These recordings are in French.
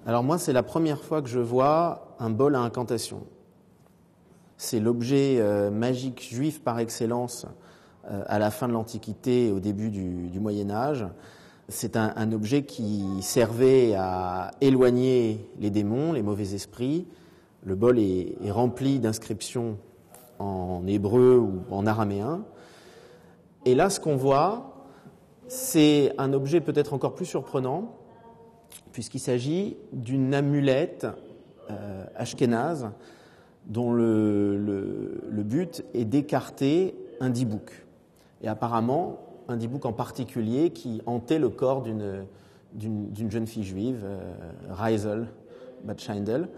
Alors moi, c'est la première fois que je vois un bol à incantation. C'est l'objet magique juif par excellence à la fin de l'Antiquité et au début du Moyen-Âge. C'est un objet qui servait à éloigner les démons, les mauvais esprits. Le bol est rempli d'inscriptions en hébreu ou en araméen. Et là, ce qu'on voit, c'est un objet peut-être encore plus surprenant, puisqu'il s'agit d'une amulette ashkénaze dont le but est d'écarter un dibouk. Et apparemment, un dibouk en particulier qui hantait le corps d'une jeune fille juive, Reisel Bat Shindel.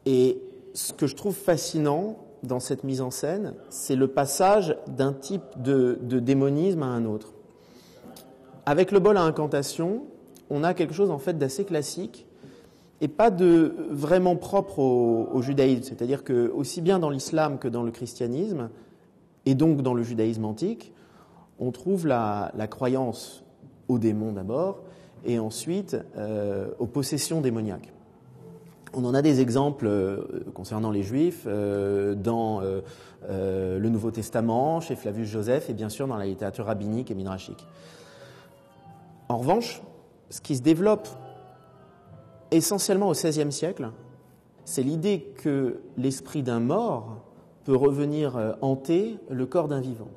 Et ce que je trouve fascinant dans cette mise en scène, c'est le passage d'un type de démonisme à un autre. Avec le bol à incantation, on a quelque chose en fait d'assez classique et pas de vraiment propre au judaïsme. C'est-à-dire que aussi bien dans l'islam que dans le christianisme, et donc dans le judaïsme antique, on trouve la croyance aux démons d'abord, et ensuite aux possessions démoniaques. On en a des exemples concernant les Juifs dans le Nouveau Testament, chez Flavius Joseph, et bien sûr dans la littérature rabbinique et midrashique. En revanche, ce qui se développe essentiellement au XVIe siècle, c'est l'idée que l'esprit d'un mort peut revenir hanter le corps d'un vivant.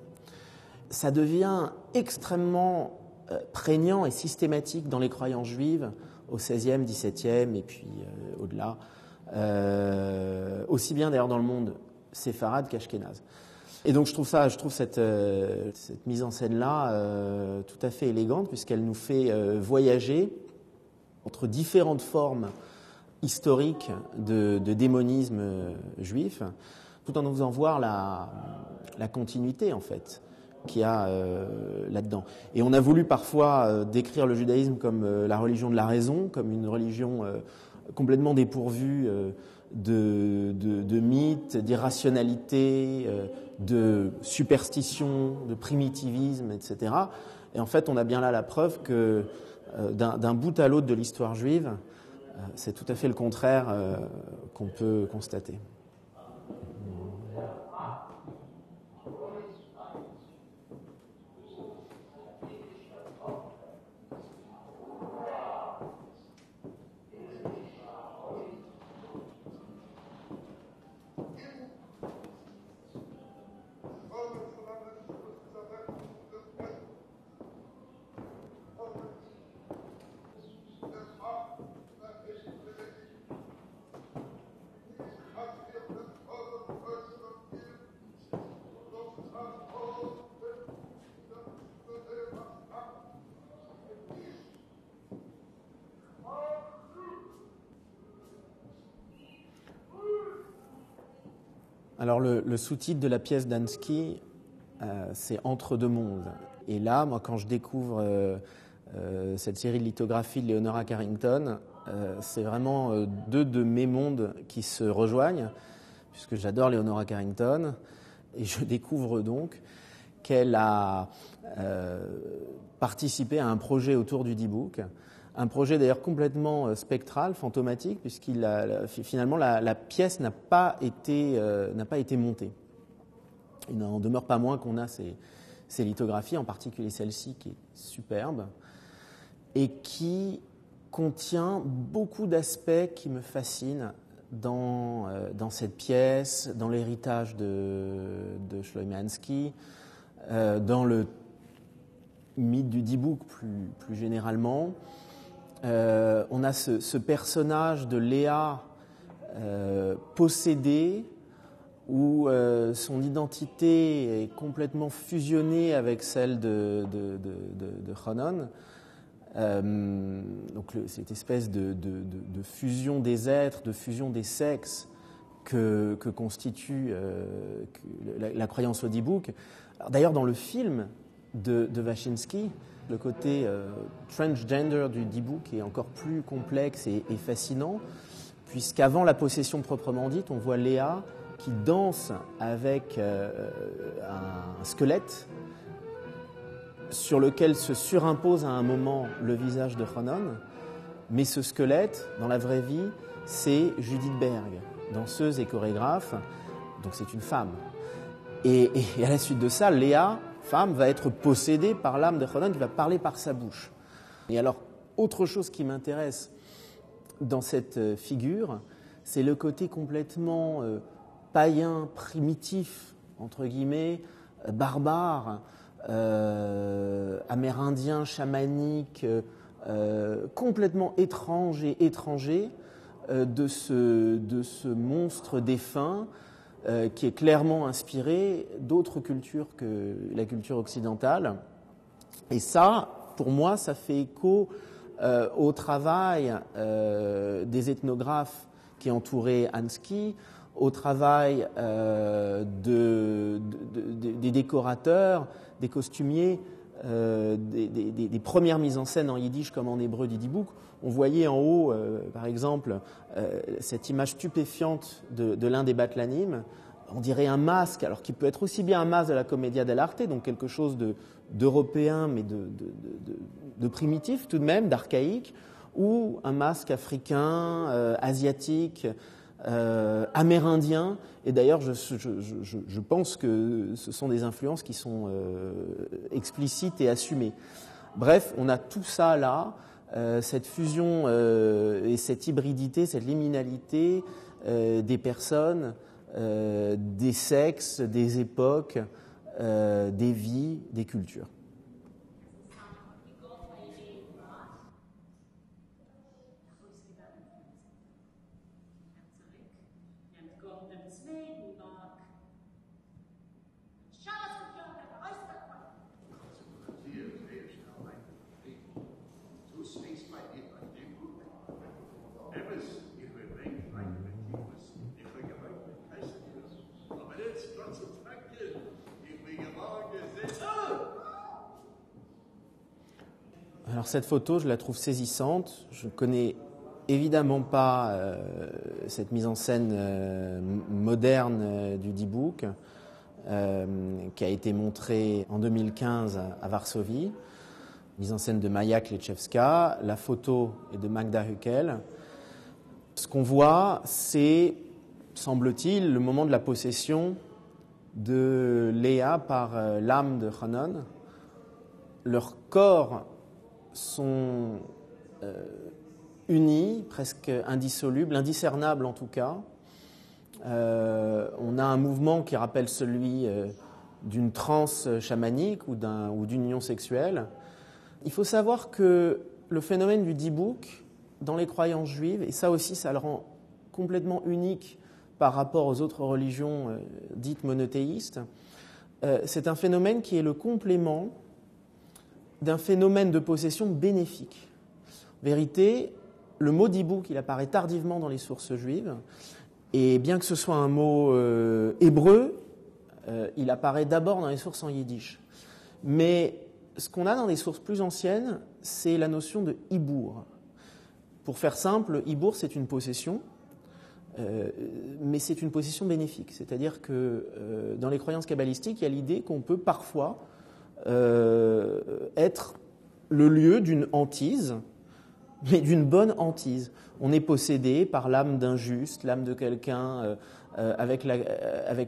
Ça devient extrêmement prégnant et systématique dans les croyances juives au XVIe, XVIIe et puis au-delà, aussi bien d'ailleurs dans le monde séfarade qu'ashkénaze. Et donc je trouve cette mise en scène-là tout à fait élégante puisqu'elle nous fait voyager entre différentes formes historiques de démonisme juif, tout en nous faisant voir la continuité en fait qu'il y a là-dedans. Et on a voulu parfois décrire le judaïsme comme la religion de la raison, comme une religion complètement dépourvue de mythes, d'irrationalité, de superstition, de primitivisme, etc. Et en fait, on a bien là la preuve que d'un bout à l'autre de l'histoire juive, c'est tout à fait le contraire qu'on peut constater. Alors le sous-titre de la pièce d'Ansky, c'est Entre deux mondes. Et là, moi, quand je découvre cette série de lithographies de Leonora Carrington, c'est vraiment deux de mes mondes qui se rejoignent, puisque j'adore Leonora Carrington, et je découvre donc qu'elle a participé à un projet autour du D-Book, un projet d'ailleurs complètement spectral, fantomatique, finalement la pièce n'a pas été montée. Il n'en demeure pas moins qu'on a ces lithographies, en particulier celle-ci qui est superbe, et qui contient beaucoup d'aspects qui me fascinent dans cette pièce, dans l'héritage de Shloimansky, dans le mythe du D-Book plus généralement. On a ce personnage de Léa possédée, où son identité est complètement fusionnée avec celle de Hanon. Donc cette espèce de fusion des êtres, de fusion des sexes que constitue la croyance au D-Book. D'ailleurs, dans le film de Vachensky, le côté transgender du D-Book est encore plus complexe et fascinant, puisqu'avant la possession proprement dite, on voit Léa qui danse avec un squelette sur lequel se surimpose à un moment le visage de Hanon, Mais ce squelette, dans la vraie vie, c'est Judith Berg, danseuse et chorégraphe, donc c'est une femme. Et à la suite de ça, Léa, femme, va être possédée par l'âme de Ronan qui va parler par sa bouche. Et alors, autre chose qui m'intéresse dans cette figure, c'est le côté complètement païen, primitif, entre guillemets, barbare, amérindien, chamanique, complètement étrange et étranger de ce monstre défunt qui est clairement inspiré d'autres cultures que la culture occidentale. Et ça, pour moi, ça fait écho au travail des ethnographes qui entouraient Ansky, au travail des décorateurs, des costumiers, des premières mises en scène en yiddish comme en hébreu du Dibouk. On voyait en haut, par exemple, cette image stupéfiante de l'un des batlanim. On dirait un masque, alors qu'il peut être aussi bien un masque de la Commedia dell'arte, donc quelque chose d'européen, mais de primitif tout de même, d'archaïque, ou un masque africain, asiatique, amérindien. Et d'ailleurs, je pense que ce sont des influences qui sont explicites et assumées. Bref, on a tout ça là, cette fusion et cette hybridité, cette liminalité des personnes, des sexes, des époques, des vies, des cultures. Alors cette photo, je la trouve saisissante. Je ne connais évidemment pas cette mise en scène moderne du Dibouk qui a été montrée en 2015 à Varsovie. Mise en scène de Maja Kleczewska. La photo est de Magda Huckel. Ce qu'on voit, c'est, semble-t-il, le moment de la possession de Léa par l'âme de Hanon. Leurs corps sont unis, presque indissolubles, indiscernables en tout cas. On a un mouvement qui rappelle celui d'une transe chamanique ou d'une union sexuelle. Il faut savoir que le phénomène du Dibouk, dans les croyances juives, et ça aussi, ça le rend complètement unique par rapport aux autres religions dites monothéistes, c'est un phénomène qui est le complément d'un phénomène de possession bénéfique. En vérité, le mot Dibouk, il apparaît tardivement dans les sources juives, et bien que ce soit un mot hébreu, il apparaît d'abord dans les sources en yiddish. Mais ce qu'on a dans les sources plus anciennes, c'est la notion de hibour. Pour faire simple, hibour, c'est une possession, mais c'est une possession bénéfique. C'est-à-dire que dans les croyances kabbalistiques, il y a l'idée qu'on peut parfois être le lieu d'une hantise, mais d'une bonne hantise. On est possédé par l'âme d'un juste, l'âme de quelqu'un avec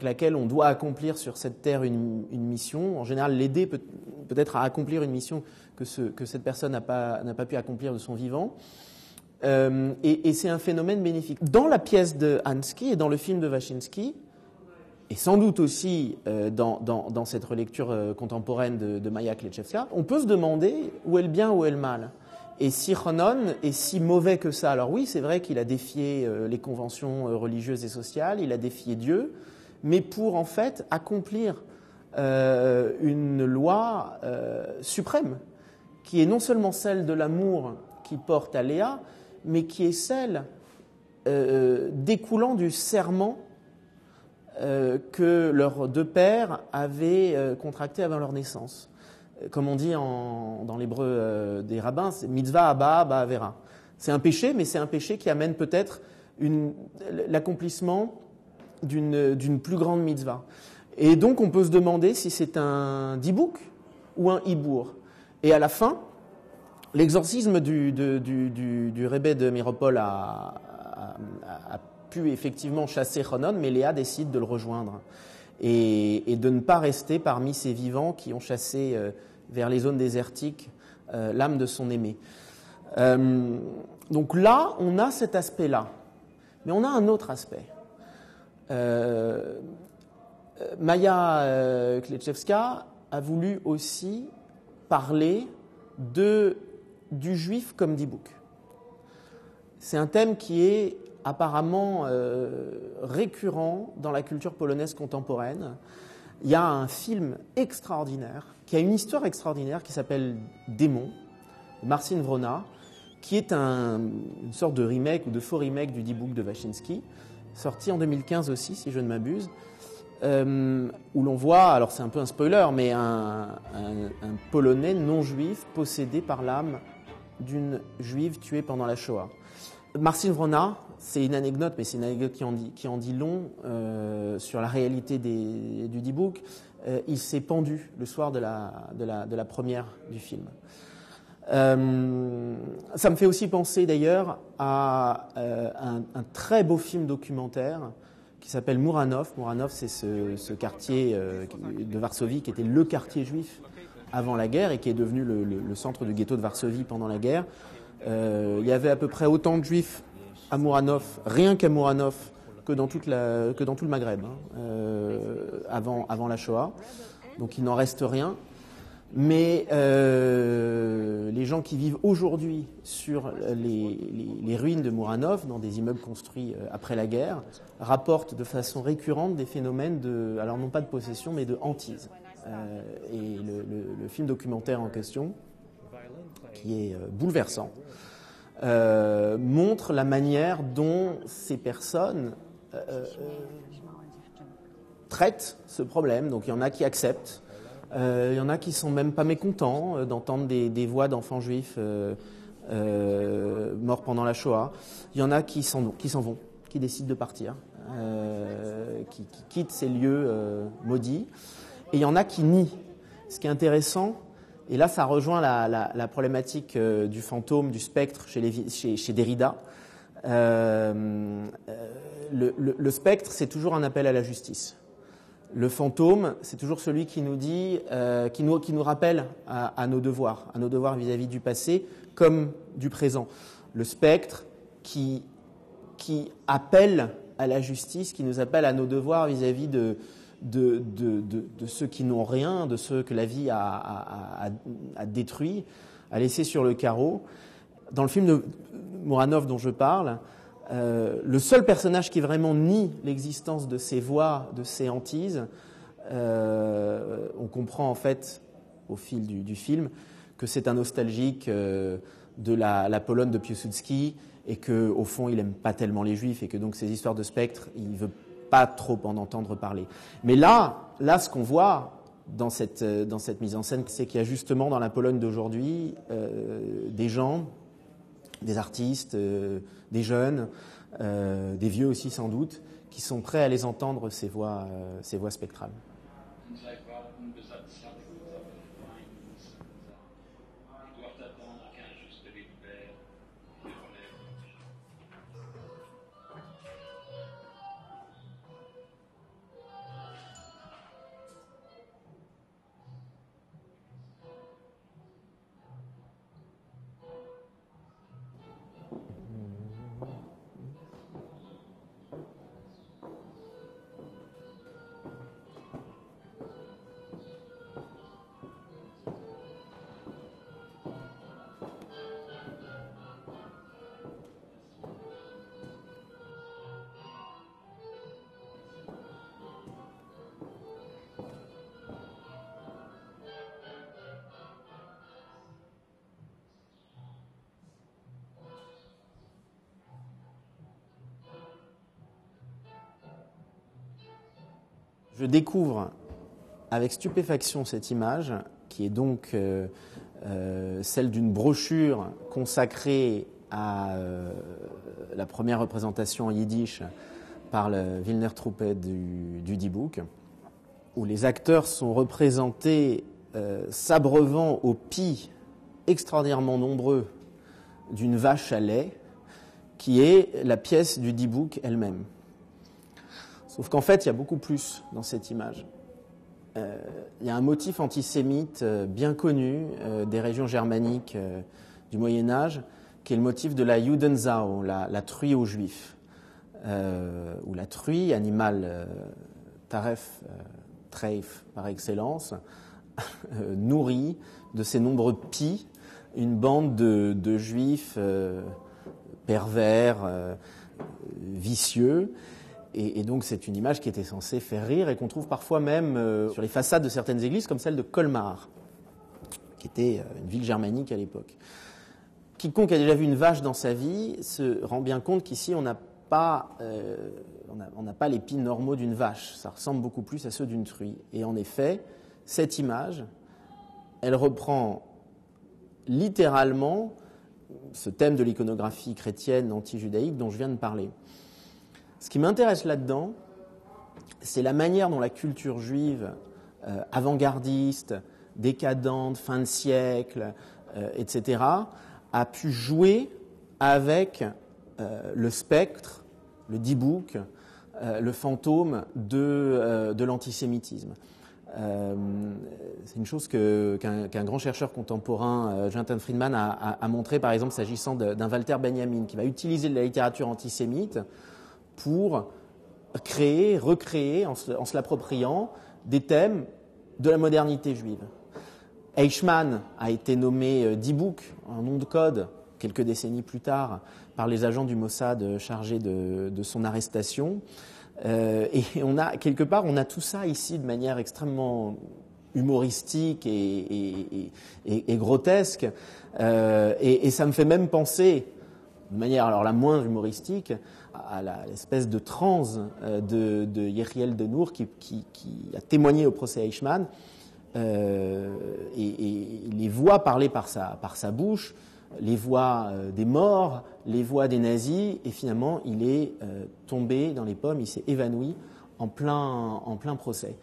laquelle on doit accomplir sur cette terre une mission. En général, l'aider peut-être à accomplir une mission que cette personne n'a pas pu accomplir de son vivant. Et c'est un phénomène bénéfique. Dans la pièce de Ansky et dans le film de Vachinski, et sans doute aussi dans cette relecture contemporaine de Maja Kleczewska, on peut se demander où est le bien, où est le mal. Et si Hanon est si mauvais que ça, alors oui, c'est vrai qu'il a défié les conventions religieuses et sociales, il a défié Dieu, mais pour en fait accomplir une loi suprême, qui est non seulement celle de l'amour qu'il porte à Léa, mais qui est celle découlant du serment que leurs deux pères avaient contracté avant leur naissance. Comme on dit dans l'hébreu des rabbins, c'est mitzvah haba ba'avera. C'est un péché, mais c'est un péché qui amène peut-être l'accomplissement d'une plus grande mitzvah. Et donc on peut se demander si c'est un dibouk ou un hibour. Et à la fin, L'exorcisme du Rebbe de Méropole a pu effectivement chasser Ronon, mais Léa décide de le rejoindre et de ne pas rester parmi ces vivants qui ont chassé vers les zones désertiques l'âme de son aimé. Donc là, on a cet aspect-là. Mais on a un autre aspect. Maya Kleczewska a voulu aussi parler du juif comme d'e-book. C'est un thème qui est apparemment récurrent dans la culture polonaise contemporaine. Il y a un film extraordinaire, qui a une histoire extraordinaire, qui s'appelle Démon, Marcin Wrona, qui est une sorte de remake ou de faux remake du D-Book de Waczynski, sorti en 2015 aussi, si je ne m'abuse, où l'on voit, alors c'est un peu un spoiler, mais un Polonais non-juif possédé par l'âme d'une juive tuée pendant la Shoah. Marcin Wrona, c'est une anecdote, mais c'est une anecdote qui en dit long sur la réalité du D-Book. Il s'est pendu le soir de la première du film. Ça me fait aussi penser d'ailleurs à un très beau film documentaire qui s'appelle Muranów. Muranów, c'est ce quartier de Varsovie qui était le quartier juif avant la guerre et qui est devenu le centre du ghetto de Varsovie pendant la guerre. Il y avait à peu près autant de juifs à Muranów, rien qu'à Muranów, que dans tout le Maghreb, avant la Shoah. Donc il n'en reste rien. Mais les gens qui vivent aujourd'hui sur les ruines de Muranów, dans des immeubles construits après la guerre, rapportent de façon récurrente des phénomènes alors non pas de possession, mais de hantise. Et le film documentaire en question, qui est bouleversant, montre la manière dont ces personnes traitent ce problème. Donc il y en a qui acceptent. Il y en a qui sont même pas mécontents d'entendre des voix d'enfants juifs morts pendant la Shoah. Il y en a qui s'en vont, qui décident de partir, qui quittent ces lieux maudits. Et il y en a qui nient. Ce qui est intéressant, et là ça rejoint la problématique du fantôme, du spectre chez Derrida. Le spectre, c'est toujours un appel à la justice. Le fantôme, c'est toujours celui qui nous dit, qui nous rappelle à nos devoirs vis-à-vis du passé comme du présent. Le spectre qui appelle à la justice, qui nous appelle à nos devoirs vis-à-vis de ceux qui n'ont rien, de ceux que la vie a détruits, a laissé sur le carreau. Dans le film de Muranów dont je parle, le seul personnage qui vraiment nie l'existence de ces voix, de ces hantises, on comprend en fait au fil du film que c'est un nostalgique de la Pologne de Piłsudski et qu'au fond il n'aime pas tellement les juifs et que donc ces histoires de spectres, il ne veut pas trop en entendre parler. Mais là ce qu'on voit dans cette mise en scène, c'est qu'il y a justement dans la Pologne d'aujourd'hui des gens, des artistes, des jeunes, des vieux aussi sans doute, qui sont prêts à les entendre, ces voix spectrales. Je découvre avec stupéfaction cette image, qui est donc celle d'une brochure consacrée à la première représentation en yiddish par le Wiener Truppe du D-Book, où les acteurs sont représentés s'abreuvant au pis extraordinairement nombreux d'une vache à lait, qui est la pièce du dibouk elle-même. Sauf qu'en fait, il y a beaucoup plus dans cette image. Il y a un motif antisémite bien connu des régions germaniques du Moyen-Âge, qui est le motif de la Judensau, la truie aux Juifs, ou la truie, animal taref, treif par excellence, nourrit de ses nombreux pies une bande de Juifs pervers, vicieux. Et donc c'est une image qui était censée faire rire et qu'on trouve parfois même sur les façades de certaines églises, comme celle de Colmar, qui était une ville germanique à l'époque. Quiconque a déjà vu une vache dans sa vie se rend bien compte qu'ici on n'a pas les pieds normaux d'une vache. Ça ressemble beaucoup plus à ceux d'une truie. Et en effet, cette image, elle reprend littéralement ce thème de l'iconographie chrétienne anti-judaïque dont je viens de parler. Ce qui m'intéresse là-dedans, c'est la manière dont la culture juive avant-gardiste, décadente, fin de siècle, etc., a pu jouer avec le spectre, le dibouk, le fantôme de l'antisémitisme. C'est une chose qu'un grand chercheur contemporain, Jonathan Friedman, a montré, par exemple, s'agissant d'un Walter Benjamin, qui va utiliser la littérature antisémite pour recréer, en se l'appropriant, des thèmes de la modernité juive. Eichmann a été nommé dibouk, un nom de code, quelques décennies plus tard, par les agents du Mossad chargés de son arrestation. Et on a tout ça ici de manière extrêmement humoristique et grotesque. Et ça me fait même penser, de manière alors la moins humoristique, à l'espèce de transe de Yechiel Denour qui a témoigné au procès Eichmann, et les voix parlées par sa bouche, les voix des morts, les voix des nazis, et finalement il est tombé dans les pommes, il s'est évanoui en plein procès.